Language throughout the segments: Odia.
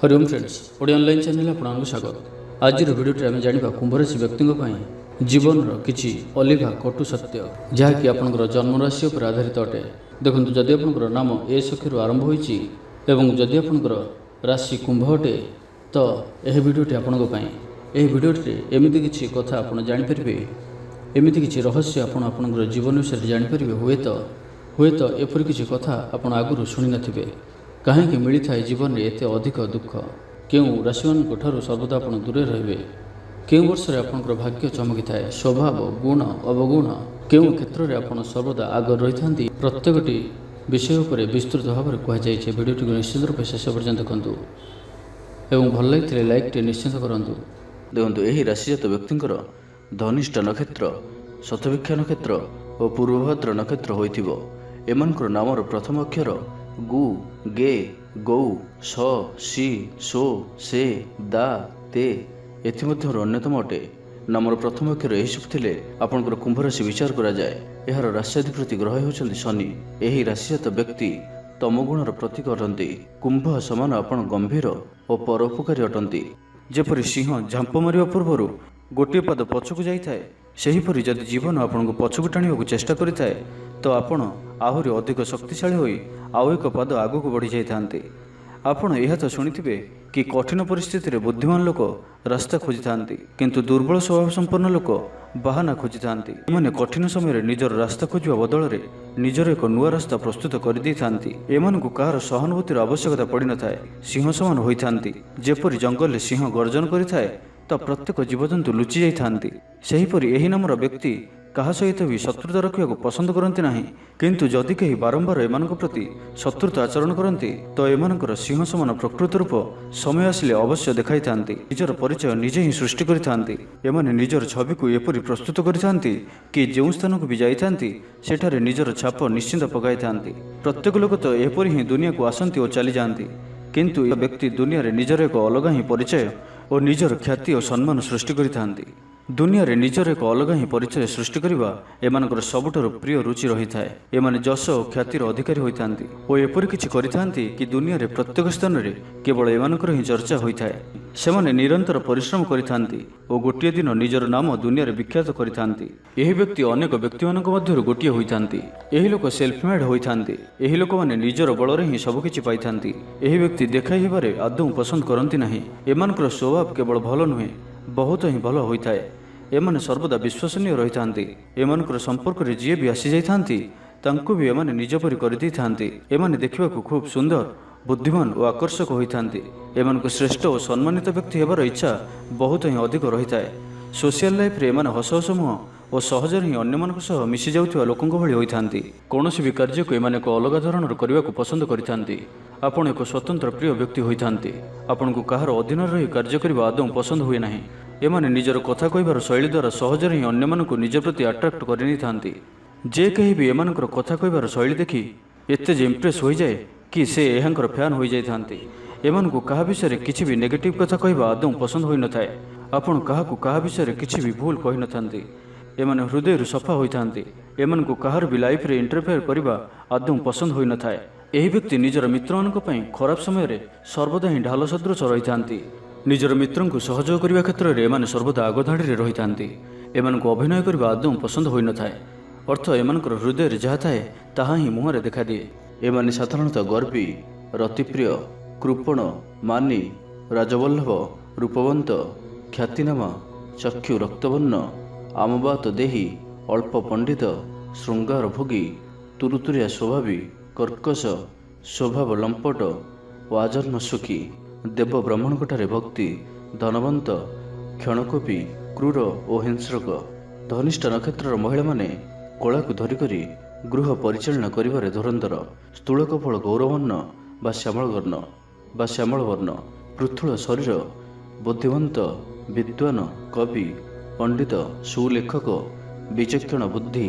Hariom friends Odia online channel आपको स्वागत। आज भिडियो आम जाना कुंभ राशि व्यक्ति जीवन किसी अलिभा कटु सत्य जहाँकि आपंकर जन्मराशि पर आधारित अटे। देखो जदि आपंकर नाम ए अक्षर आरंभ होती जदि आपंकर राशि कुंभ अटे तो यह भिडियोटी आपंपाई भिडियोटी एमती किसी कथा आप जानीपारे एमती किसी रहस्य आपंकर जीवन विषय जानीपारे हुए तो एपरी किसी कथा आप आगुरी शुणी नथिबे कहीं मिली थाए जीवन में एत अधिक दुख क्यों राशि मान सर्वदा आप दूरे रे क्यों वर्ष आपंकर भाग्य चमकी थाए स्वभाव गुण अवगुण क्यों क्षेत्र में आप सर्वदा आग रही था प्रत्येकटी विषय पर विस्तृत भाव में कहुई। भिडियोटी को निश्चित रूप शेष पर्यटन देखूँ एवं भल लगी लाइक टे निश्चित करूँ। देखो यही राशिजात व्यक्तिर धनिष्ठ नक्षत्र शतभिक्षा नक्षत्र और पूर्वभद्र नक्षत्र होइथिबो। एमानकर नामर प्रथम अक्षर गु गे गौ स सी सो से दा ते एमध्य अन्यतम अटे। नामर प्रथम अक्षर यही सब थिले आपंकर कुंभ राशि विचार करा जाए। यार राष्ट्राधिपति ग्रह होउछन्ति शनि। यही राशिजात व्यक्ति तमगुणर प्रतीक अटंती। कुंभ समान आपण गंभीर और परोपकारी अटंती। जेपरि सिंह झांप मारिबा पूर्व गोटे पाद पछकु जाइथाए सेहीपरि जदि जीवन आपको पछकु टाणिबाकु चेष्टा करिथाए तो आपण आहरी अधिक शक्तिशाली होई आउ एक पाद आगक बढ़ी जाइथान्ते। आपण यह तो शुणिथिबे कि कठिन परिस्थिति में बुद्धिमान लोक रास्ता खोजी थांती किंतु दुर्बल स्वभाव संपन्न लोक बाहाना खोजी थांती। एमाने कठिन समय निजर रास्ता खोजा बदल में निजर एक नुआ रास्ता प्रस्तुत कर थांती। एमानकु कहार सहानुभूतिर आवश्यकता पड़ न थाए। सिंह समान होइथांती। जेपरि जंगल सिंह गर्जन करिथाए तो प्रत्येक जीवजंतु लुचि जाइथांती सेहीपरि एही नामर व्यक्ति कहा सहित भी शत्रुता रखा पसंद करती ना किंतु जदि कहीं बारंबार एम प्रति शत्रुता आचरण करती तो एमानकर सिंह समान प्रकृत रूप समय आसिले अवश्य देखाई था। निजर परिचय निजे ही सृष्टि करते। एमाने निजर छवि को एपरी प्रस्तुत करते कि जो स्थान को भी जाइथांती सेठारे निजर छाप निश्चिंत पकाई था। प्रत्येक लोक तो एपरी ही दुनिया को आसती और चली जाती किंतु यह व्यक्ति दुनिया रे निजर एक अलग ही परिचय और निजर ख्याति और सम्मान सृष्टि करते। दुनिया रे निजर एक अलग ही परिचय सृष्टि करने एमानकर सबुठारु प्रिय रुचि रही थाए। एमाने जश और ख्यातिर अधिकारी होइथांती और एपरि किछि करिथांती कि दुनिया रे प्रत्येक स्थान रे केवल एमानकर ही चर्चा होइथाए। सेमाने निरंतर परिश्रम करिथांती और गोटिए दिन निजर नाम दुनिया रे विख्यात करिथांती। एही व्यक्ति अनेक व्यक्तिमानक मध्यरु गोटिए होइथांती। एही लोक सेल्फ मेड होइथांती। एही लोक माने निजर बଳରେ ही सब किछि पाइथांती। एही व्यक्ति देखाई हेबारे आदौ पसंद करंती नाही। एमानकर स्वभाव केवल भल नुहे बहुत ही भल होइथाए। एमाने सर्वदा विश्वसनीय रही थांती। एमानकर संपर्क रे जी भी आसी जाइथांती तांको भी एमाने निज परि कर दै थांती। एमाने देखिबाकू खूब सुंदर बुद्धिमान और आकर्षक होइथांती। एमानकु श्रेष्ठ और सम्मानित व्यक्ति हेबार इच्छा बहुत ही अधिक रही थाए। सोशल लाइफ रे एमाने हस हस मुह और सहजरे ही अन्यमानक सह मिसी जाउथिबा लोकंक भଳି होइथांती। कोनोसी भी कार्य को एमाने को अलग धरणर करबाकू पसंद करिथांती। आपण एक स्वतंत्र प्रिय व्यक्ति होइथांती। आपनकु कहार अधीन रही कार्य करबा आदौ पसंद हुए नाही। एमाने निजर कथा कहबार शैली द्वारा सहजरे ही अन्यमानकु निज प्रति अट्राक्ट करि थांती। जे कहीं भी एमानकर कथा कहबार शैली देखि एते जे इम्प्रेस हो जाए कि से एहांकर फैन हो जाई थांती। एमानकु कहा विषय किछि भी नेगेटिव कथा कहबा आदौ पसंद होई न थाए। आपण काहाकु कहा विषय किछि भी भूल कहि न थांती। एमाने हृदय सफा होई थांती। एमानकु कहार भी लाइफ रे इंटरफेयर करबा आदौ पसंद होई न थाए। एही व्यक्ति निजर मित्रमानक पई खराब समय रे सर्वदा ही ढाल सदृश रही थांती। निजर मित्रं को सहयोग करने क्षेत्र में एमाने सर्वदा आगधाड़ी रही थांती। एमानकु अभिनय करबा आदौ पसंद होई न थाए। अर्थ एमानकर हृदय रे जहा थाए ताहा ही मुहरे देखा दिए। एमाने साधारणतः गर्वी रतिप्रिय कृपण मानी राजवल्लभ रूपवंत ख्यातिनामा चक्षु रक्तवर्ण आमबात देही अल्प पंडित श्रृंगार भोगी तुरुतुरिया स्वभावी कर्कश स्वभाव लंपट और आजन्म सुखी देव ब्राह्मणकठारे भक्ति धनवंत क्षणकोपी क्रूर और हिंस्रक। धनिष्ठ नक्षत्र महिला माने कला को धरिकरी गृह परिचालना करिबारे धुरंधर। स्थूल कफल गौरवर्ण बा श्यामल वर्ण पृथुल शरीर बुद्धिवंत विद्वान कवि पंडित सुलेखक विचक्षण बुद्धि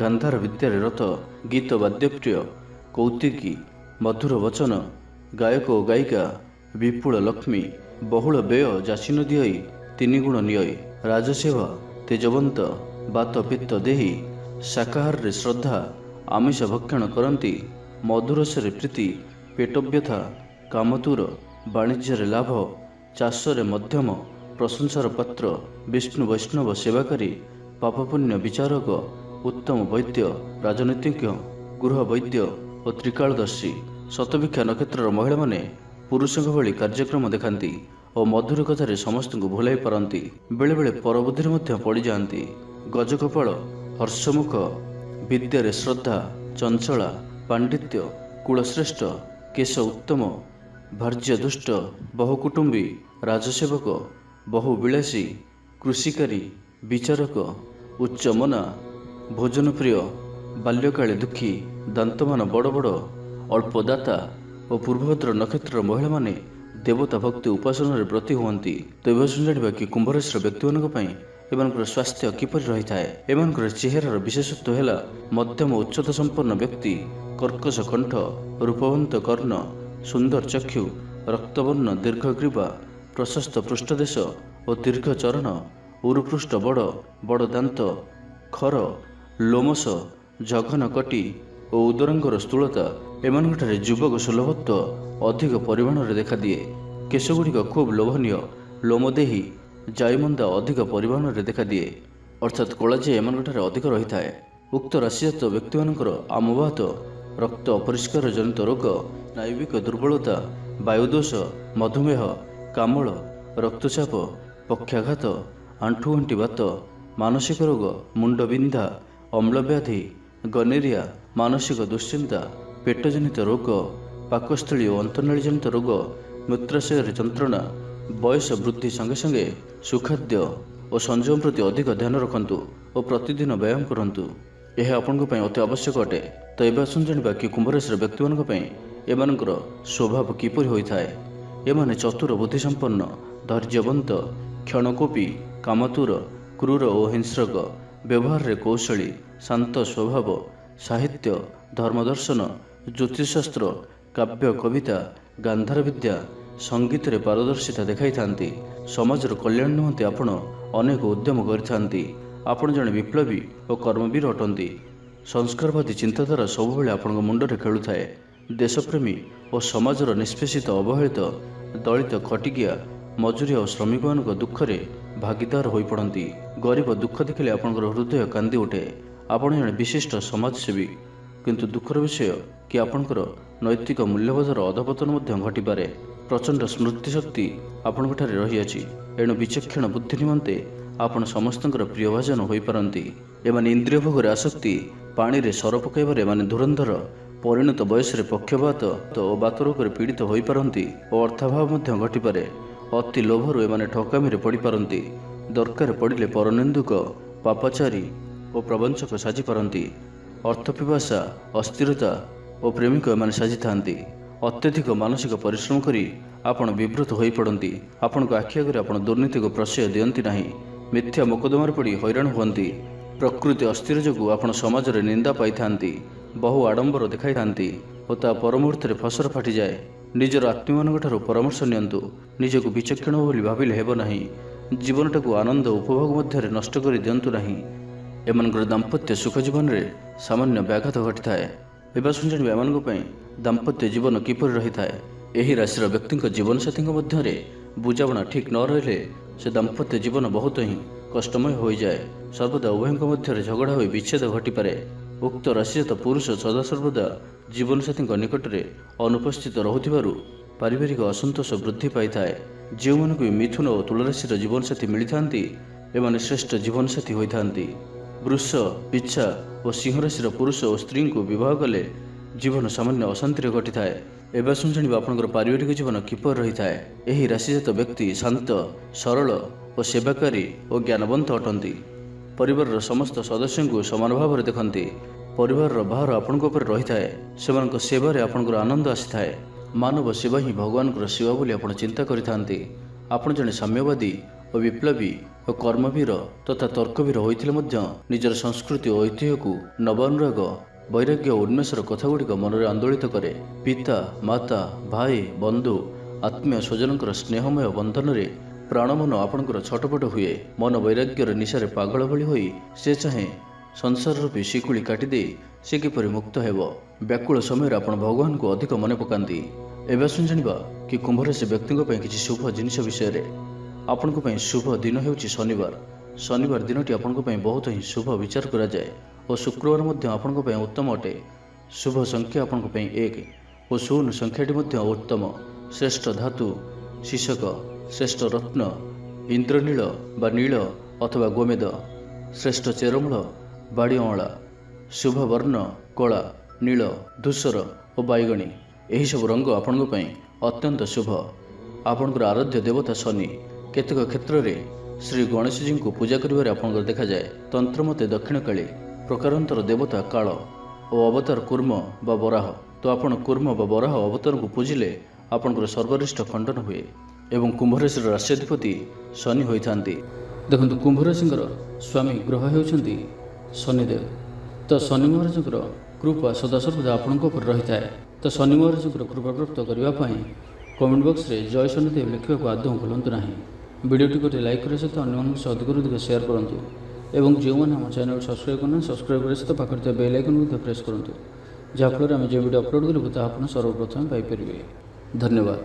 गांधार विद्यारे रत गीत वाद्यप्रिय कौतिकी मधुर वचन गायक और गायिका विपुल लक्ष्मी बहुल व्यय जासीन दिय तीन गुण निय राजसेवा तेजवंत बात पित्त देही शाकाहार रे श्रद्धा आमिष भक्षण करती मधुरसरे प्रीति पेट व्यथा कामतुर ବାଣିଜ୍ୟରେ ଲାଭ, ଚାଷରେ ମଧ୍ୟମ, ପ୍ରଶଂସାର ପାତ୍ର, ବିଷ୍ଣୁ ବୈଷ୍ଣବ ସେବାକାରୀ, ପାପପୁଣ୍ୟ ବିଚାରକ, ଉତ୍ତମ ବୈଦ୍ୟ, ରାଜନୀତିଜ୍ଞ, ଗୃହ ବୈଦ୍ୟ ଓ ତ୍ରିକାଳଦର୍ଶୀ। ଶତଭିକ୍ଷା ନକ୍ଷତ୍ରର ମହିଳାମାନେ ପୁରୁଷଙ୍କ ଭଳି କାର୍ଯ୍ୟକ୍ରମ ଦେଖାନ୍ତି ଓ ମଧୁର କଥାରେ ସମସ୍ତଙ୍କୁ ଭୁଲାଇ ପାରନ୍ତି। ବେଳେବେଳେ ପରବୁଦ୍ଧିରେ ମଧ୍ୟ ପଡ଼ିଯାଆନ୍ତି। ଗଜକପାଳ, ହର୍ଷମୁଖ, ବିଦ୍ୟାରେ ଶ୍ରଦ୍ଧା, ଚଞ୍ଚଳା, ପାଣ୍ଡିତ୍ୟ, କୁଳଶ୍ରେଷ୍ଠ, କେଶ ଉତ୍ତମ, ଭାର୍ଯ୍ୟ ଦୁଷ୍ଟ, ବହୁକୁଟୁମ୍ବୀ, ରାଜସେବକ, ବହୁ ବିଳାସୀ, କୃଷିକାରୀ, ବିଚାରକ, ଉଚ୍ଚମନା, ଭୋଜନପ୍ରିୟ, ବାଲ୍ୟକାଳେ ଦୁଃଖୀ, ଦାନ୍ତମାନ ବଡ଼ ବଡ଼, ଅଳ୍ପଦାତା ଓ ପୂର୍ବଭଦ୍ର ନକ୍ଷତ୍ରର ମହିଳାମାନେ ଦେବତା ଭକ୍ତି ଉପାସନାରେ ବ୍ରତୀ ହୁଅନ୍ତି। ତେବେ ଜାଣିବା କି କୁମ୍ଭ ରାଶିର ବ୍ୟକ୍ତିମାନଙ୍କ ପାଇଁ ଏମାନଙ୍କର ସ୍ୱାସ୍ଥ୍ୟ କିପରି ରହିଥାଏ। ଏମାନଙ୍କର ଚେହେରାର ବିଶେଷତ୍ୱ ହେଲା ମଧ୍ୟମ ଉଚ୍ଚତା ସମ୍ପନ୍ନ ବ୍ୟକ୍ତି, କର୍କଶ କଣ୍ଠ, ରୂପବନ୍ତ କର୍ଣ୍ଣ, ସୁନ୍ଦର ଚକ୍ଷୁ, ରକ୍ତବର୍ଣ୍ଣ ଦୀର୍ଘ ଗ୍ରୀବା, ପ୍ରଶସ୍ତ ପୃଷ୍ଠଦେଶ ଓ ଦୀର୍ଘ ଚରଣ, ଉରୁପୃଷ୍ଠ ବଡ଼ ବଡ଼ ଦାନ୍ତ, ଖର, ଲୋମସ, ଜଘନ କଟି ଓ ଉଦରାଙ୍ଗର ସ୍ଥୂଳତା। ଏମାନଙ୍କଠାରେ ଯୁବକ ସୁଲଭତ୍ୱ ଅଧିକ ପରିମାଣରେ ଦେଖାଦିଏ। କେଶଗୁଡ଼ିକ ଖୁବ୍ ଲୋଭନୀୟ, ଲୋମଦେହୀ, ଜାଇମନ୍ଦା ଅଧିକ ପରିମାଣରେ ଦେଖାଦିଏ, ଅର୍ଥାତ୍ କଳାଜାଇ ଏମାନଙ୍କଠାରେ ଅଧିକ ରହିଥାଏ। ଉକ୍ତ ରାଶିଜାତ ବ୍ୟକ୍ତିମାନଙ୍କର ଆମବାତ, ରକ୍ତ ଅପରିଷ୍କାର ଜନିତ ରୋଗ, ସ୍ନାୟୁବିକ ଦୁର୍ବଳତା, ବାୟୁଦୋଷ, ମଧୁମେହ, କାମଳ, ରକ୍ତଚାପ, ପକ୍ଷାଘାତ, ଆଣ୍ଠୁଗଣ୍ଠି ବାତ, ମାନସିକ ରୋଗ, ମୁଣ୍ଡବିନ୍ଧା, ଅମ୍ଳବ୍ୟାଧି, ଗନେରିଆ, ମାନସିକ ଦୁଶ୍ଚିନ୍ତା, ପେଟଜନିତ ରୋଗ, ପାକସ୍ଥଳୀ ଓ ଅନ୍ତର୍ନାଳୀଜନିତ ରୋଗ, ମୂତ୍ରାଶୟରେ ଯନ୍ତ୍ରଣା। ବୟସ ବୃଦ୍ଧି ସଙ୍ଗେ ସଙ୍ଗେ ସୁଖାଦ୍ୟ ଓ ସଂଯମ ପ୍ରତି ଅଧିକ ଧ୍ୟାନ ରଖନ୍ତୁ ଓ ପ୍ରତିଦିନ ବ୍ୟାୟାମ କରନ୍ତୁ। ଏହା ଆପଣଙ୍କ ପାଇଁ ଅତି ଆବଶ୍ୟକ ଅଟେ। ତ ଏବେ ଆସନ୍ତୁ ଜାଣିବା କି କୁମ୍ଭ ରାଶିର ବ୍ୟକ୍ତିମାନଙ୍କ ପାଇଁ ଏମାନଙ୍କର ସ୍ୱଭାବ କିପରି ହୋଇଥାଏ। ଏମାନେ ଚତୁର ବୁଦ୍ଧିସମ୍ପନ୍ନ, ଧୈର୍ଯ୍ୟବନ୍ତ, କ୍ଷଣକୋପୀ, କାମତୁର, କ୍ରୂର ଓ ହିଂସ୍ରକ, ବ୍ୟବହାରରେ କୌଶଳୀ, ଶାନ୍ତ ସ୍ୱଭାବ, ସାହିତ୍ୟ, ଧର୍ମଦର୍ଶନ, ଜ୍ୟୋତିଷଶାସ୍ତ୍ର, କାବ୍ୟ କବିତା, ଗାନ୍ଧାର ବିଦ୍ୟା, ସଙ୍ଗୀତରେ ପାରଦର୍ଶିତା ଦେଖାଇଥାନ୍ତି। ସମାଜର କଲ୍ୟାଣ ନିମନ୍ତେ ଆପଣ ଅନେକ ଉଦ୍ୟମ କରିଥାନ୍ତି। ଆପଣ ଜଣେ ବିପ୍ଳବୀ ଓ କର୍ମବୀର ଅଟନ୍ତି। ସଂସ୍କାରବାଦୀ ଚିନ୍ତାଧାରା ସବୁବେଳେ ଆପଣଙ୍କ ମୁଣ୍ଡରେ ଖେଳୁଥାଏ। ଦେଶପ୍ରେମୀ ଓ ସମାଜର ନିଷ୍ପେଷିତ, ଅବହେଳିତ, ଦଳିତ, ଖଟିକିଆ, ମଜୁରିଆ ଓ ଶ୍ରମିକମାନଙ୍କ ଦୁଃଖରେ ଭାଗିଦାର ହୋଇପଡ଼ନ୍ତି। ଗରିବ ଦୁଃଖ ଦେଖିଲେ ଆପଣଙ୍କର ହୃଦୟ କାନ୍ଦି ଉଠେ। ଆପଣ ଜଣେ ବିଶିଷ୍ଟ ସମାଜସେବୀ, କିନ୍ତୁ ଦୁଃଖର ବିଷୟ କି ଆପଣଙ୍କର ନୈତିକ ମୂଲ୍ୟବୋଧର ଅଧପତନ ମଧ୍ୟ ଘଟିପାରେ। ପ୍ରଚଣ୍ଡ ସ୍ମୃତିଶକ୍ତି ଆପଣଙ୍କଠାରେ ରହିଅଛି, ଏଣୁ ବିଚକ୍ଷଣ ବୁଦ୍ଧି ନିମନ୍ତେ ଆପଣ ସମସ୍ତଙ୍କର ପ୍ରିୟଭାଜନ ହୋଇପାରନ୍ତି। ଏମାନେ ଇନ୍ଦ୍ରିୟ ଭୋଗରେ ଆସକ୍ତି, ପାଣିରେ ସର ପକାଇବାରେ ଏମାନେ ଧୁରନ୍ଧର, ପରିଣତ ବୟସରେ ପକ୍ଷପାତ ଓ ବାତରୋଗରେ ପୀଡ଼ିତ ହୋଇପାରନ୍ତି ଓ ଅର୍ଥାଭାବ ମଧ୍ୟ ଘଟିପାରେ। ଅତି ଲୋଭରୁ ଏମାନେ ଠକାମିରେ ପଡ଼ିପାରନ୍ତି। ଦରକାର ପଡ଼ିଲେ ପରନିନ୍ଦୁକ, ପାପାଚାରୀ ଓ ପ୍ରବଞ୍ଚକ ସାଜିପାରନ୍ତି। ଅର୍ଥପିପାସା, ଅସ୍ଥିରତା ଓ ପ୍ରେମିକ ଏମାନେ ସାଜିଥାନ୍ତି। ଅତ୍ୟଧିକ ମାନସିକ ପରିଶ୍ରମ କରି ଆପଣ ବିବ୍ରତ ହୋଇପଡ଼ନ୍ତି। ଆପଣଙ୍କ ଆଖି ଆଗରେ ଆପଣ ଦୁର୍ନୀତିକୁ ପ୍ରଶ୍ରୟ ଦିଅନ୍ତି ନାହିଁ। ମିଥ୍ୟା ମୋକଦ୍ଦମାରେ ପଡ଼ି ହଇରାଣ ହୁଅନ୍ତି। ପ୍ରକୃତି ଅସ୍ଥିର ଯୋଗୁଁ ଆପଣ ସମାଜରେ ନିନ୍ଦା ପାଇଥାନ୍ତି। ବହୁ ଆଡ଼ମ୍ବର ଦେଖାଇଥାନ୍ତି ଓ ତା ପରମୁହୂର୍ତ୍ତରେ ଫସର ଫାଟିଯାଏ। ନିଜର ଆତ୍ମୀୟମାନଙ୍କଠାରୁ ପରାମର୍ଶ ନିଅନ୍ତୁ। ନିଜକୁ ବିଚକ୍ଷଣ ବୋଲି ଭାବିଲେ ହେବ ନାହିଁ। ଜୀବନଟାକୁ ଆନନ୍ଦ ଉପଭୋଗ ମଧ୍ୟରେ ନଷ୍ଟ କରି ଦିଅନ୍ତୁ ନାହିଁ। ଏମାନଙ୍କର ଦାମ୍ପତ୍ୟ ସୁଖ ଜୀବନରେ ସାମାନ୍ୟ ବ୍ୟାଘାତ ଘଟିଥାଏ। ଏବେ ଆସନ୍ତୁ ଜାଣିବା ଏମାନଙ୍କ ପାଇଁ ଦାମ୍ପତ୍ୟ ଜୀବନ କିପରି ରହିଥାଏ। ଏହି ରାଶିର ବ୍ୟକ୍ତିଙ୍କ ଜୀବନସାଥୀଙ୍କ ମଧ୍ୟରେ ବୁଝାମଣା ଠିକ୍ ନ ରହିଲେ ସେ ଦାମ୍ପତ୍ୟ ଜୀବନ ବହୁତ ହିଁ କଷ୍ଟମୟ ହୋଇଯାଏ। ସର୍ବଦା ଉଭୟଙ୍କ ମଧ୍ୟରେ ଝଗଡ଼ା ହୋଇ ବିଚ୍ଛେଦ ଘଟିପାରେ। ଉକ୍ତ ରାଶିଜାତ ପୁରୁଷ ସଦାସର୍ବଦା ଜୀବନସାଥୀଙ୍କ ନିକଟରେ ଅନୁପସ୍ଥିତ ରହୁଥିବାରୁ ପାରିବାରିକ ଅସନ୍ତୋଷ ବୃଦ୍ଧି ପାଇଥାଏ। ଯେଉଁମାନଙ୍କୁ ବି ମିଥୁନ ଓ ତୁଳାରାଶିର ଜୀବନସାଥୀ ମିଳିଥାନ୍ତି, ଏମାନେ ଶ୍ରେଷ୍ଠ ଜୀବନସାଥୀ ହୋଇଥାନ୍ତି। ବୃଷ, ପିଚ୍ଛା ଓ ସିଂହ ରାଶିର ପୁରୁଷ ଓ ସ୍ତ୍ରୀଙ୍କୁ ବିବାହ କଲେ ଜୀବନ ସାମାନ୍ୟ ଅଶାନ୍ତିରେ ଘଟିଥାଏ। ଏବେ ଆସନ୍ତୁ ଜାଣିବା ଆପଣଙ୍କର ପାରିବାରିକ ଜୀବନ କିପରି ରହିଥାଏ। ଏହି ରାଶିଜାତ ବ୍ୟକ୍ତି ଶାନ୍ତ, ସରଳ ଓ ସେବାକାରୀ ଓ ଜ୍ଞାନବନ୍ତ ଅଟନ୍ତି। ପରିବାରର ସମସ୍ତ ସଦସ୍ୟଙ୍କୁ ସମାନ ଭାବରେ ଦେଖନ୍ତି। ପରିବାରର ଭାର ଆପଣଙ୍କ ଉପରେ ରହିଥାଏ। ସେମାନଙ୍କ ସେବାରେ ଆପଣଙ୍କର ଆନନ୍ଦ ଆସିଥାଏ। ମାନବ ସେବା ହିଁ ଭଗବାନଙ୍କର ସେବା ବୋଲି ଆପଣ ଚିନ୍ତା କରିଥାନ୍ତି। ଆପଣ ଜଣେ ସାମ୍ୟବାଦୀ ଓ ବିପ୍ଳବୀ ଓ କର୍ମବୀର ତଥା ତର୍କବୀର ହୋଇଥିଲେ ମଧ୍ୟ ନିଜର ସଂସ୍କୃତି ଓ ଐତିହ୍ୟକୁ ନବାନୁରାଗ, ବୈରାଗ୍ୟ ଓ ଉନ୍ମେଷର କଥାଗୁଡ଼ିକ ମନରେ ଆନ୍ଦୋଳିତ କରେ। ପିତା, ମାତା, ଭାଇ, ବନ୍ଧୁ, ଆତ୍ମୀୟ ସ୍ୱଜନଙ୍କର ସ୍ନେହମୟ ବନ୍ଧନରେ ପ୍ରାଣମନ ଆପଣଙ୍କର ଛଟପଟ ହୁଏ। ମନ ବୈରାଗ୍ୟର ନିଶାରେ ପାଗଳ ଭଳି ହୋଇ ସେ ଚାହେଁ ସଂସାର ରୂପୀ ଶିକୁଳି କାଟିଦେଇ ସେ କିପରି ମୁକ୍ତ ହେବ। ବ୍ୟାକୁଳ ସମୟରେ ଆପଣ ଭଗବାନଙ୍କୁ ଅଧିକ ମନେ ପକାନ୍ତି। ଏବେ ଆସନ୍ତୁ ଜାଣିବା କି କୁମ୍ଭ ରାଶି ବ୍ୟକ୍ତିଙ୍କ ପାଇଁ କିଛି ଶୁଭ ଜିନିଷ ବିଷୟରେ। ଆପଣଙ୍କ ପାଇଁ ଶୁଭ ଦିନ ହେଉଛି ଶନିବାର। ଶନିବାର ଦିନଟି ଆପଣଙ୍କ ପାଇଁ ବହୁତ ହିଁ ଶୁଭ ବିଚାର କରାଯାଏ ଓ ଶୁକ୍ରବାର ମଧ୍ୟ ଆପଣଙ୍କ ପାଇଁ ଉତ୍ତମ ଅଟେ। ଶୁଭ ସଂଖ୍ୟା ଆପଣଙ୍କ ପାଇଁ 1 ଓ 0 ସଂଖ୍ୟାଟି ମଧ୍ୟ ଉତ୍ତମ। ଶ୍ରେଷ୍ଠ ଧାତୁ ଶିଶକ, ଶ୍ରେଷ୍ଠ ରତ୍ନ ଇନ୍ଦ୍ରନୀଳ ବା ନୀଳ ଅଥବା ଗୋମେଦ, ଶ୍ରେଷ୍ଠ ଚେରମୂଳ ବାଡ଼ି ଅଁଳା, ଶୁଭ ବର୍ଣ୍ଣ କଳା, ନୀଳ, ଧୂସର ଓ ବାଇଗଣୀ। ଏହିସବୁ ରଙ୍ଗ ଆପଣଙ୍କ ପାଇଁ ଅତ୍ୟନ୍ତ ଶୁଭ। ଆପଣଙ୍କର ଆରାଧ୍ୟ ଦେବତା ଶନି। କେତେକ କ୍ଷେତ୍ରରେ ଶ୍ରୀ ଗଣେଶଜୀଙ୍କୁ ପୂଜା କରିବାରେ ଆପଣଙ୍କର ଦେଖାଯାଏ। ତନ୍ତ୍ରମତେ ଦକ୍ଷିଣକାଳୀ ପ୍ରକାରାନ୍ତର ଦେବତା କାଳ ଓ ଅବତାର କୁର୍ମ ବା ବରାହ। ତ ଆପଣ କୁର୍ମ ବା ବରାହ ଅବତାରଙ୍କୁ ପୂଜିଲେ ଆପଣଙ୍କର ସର୍ବରିଷ୍ଟ ଖଣ୍ଡନ ହୁଏ ଏବଂ କୁମ୍ଭରାଶିର ରାଶ୍ୟାଧିପତି ଶନି ହୋଇଥାନ୍ତି। ଦେଖନ୍ତୁ, କୁମ୍ଭରାଶିଙ୍କର ସ୍ୱାମୀ ଗ୍ରହ ହେଉଛନ୍ତି ଶନିଦେବ। ତ ଶନି ମହାରାଜଙ୍କର କୃପା ସଦାସର୍ବଦା ଆପଣଙ୍କ ଉପରେ ରହିଥାଏ। ତ ଶନି ମହାରାଜଙ୍କର କୃପାପ୍ରାପ୍ତ କରିବା ପାଇଁ କମେଣ୍ଟ ବକ୍ସରେ ଜୟ ଶନିଦେବ ଲେଖିବାକୁ ଆଦୌ ଭୁଲନ୍ତୁ ନାହିଁ। ଭିଡ଼ିଓଟି ଗୋଟେ ଲାଇକ୍ କରିବା ସହିତ ଅନ୍ୟମାନଙ୍କ ସହ ଅଧିକରୁ ଅଧିକ ସେୟାର କରନ୍ତୁ ଏବଂ ଯେଉଁମାନେ ଆମ ଚ୍ୟାନେଲକୁ ସବସ୍କ୍ରାଇବ୍ କରୁନାହାନ୍ତି ସବସ୍କ୍ରାଇବ୍ କରିବା ସହିତ ପାଖରେ ଥିବା ବେଲ୍ ଆଇକନ୍ ମଧ୍ୟ ପ୍ରେସ୍ କରନ୍ତୁ, ଯାହାଫଳରେ ଆମେ ଯେଉଁ ଭିଡ଼ିଓ ଅପଲୋଡ଼ କରିବୁ ତାହା ଆପଣ ସର୍ବପ୍ରଥମେ ପାଇପାରିବେ। ଧନ୍ୟବାଦ।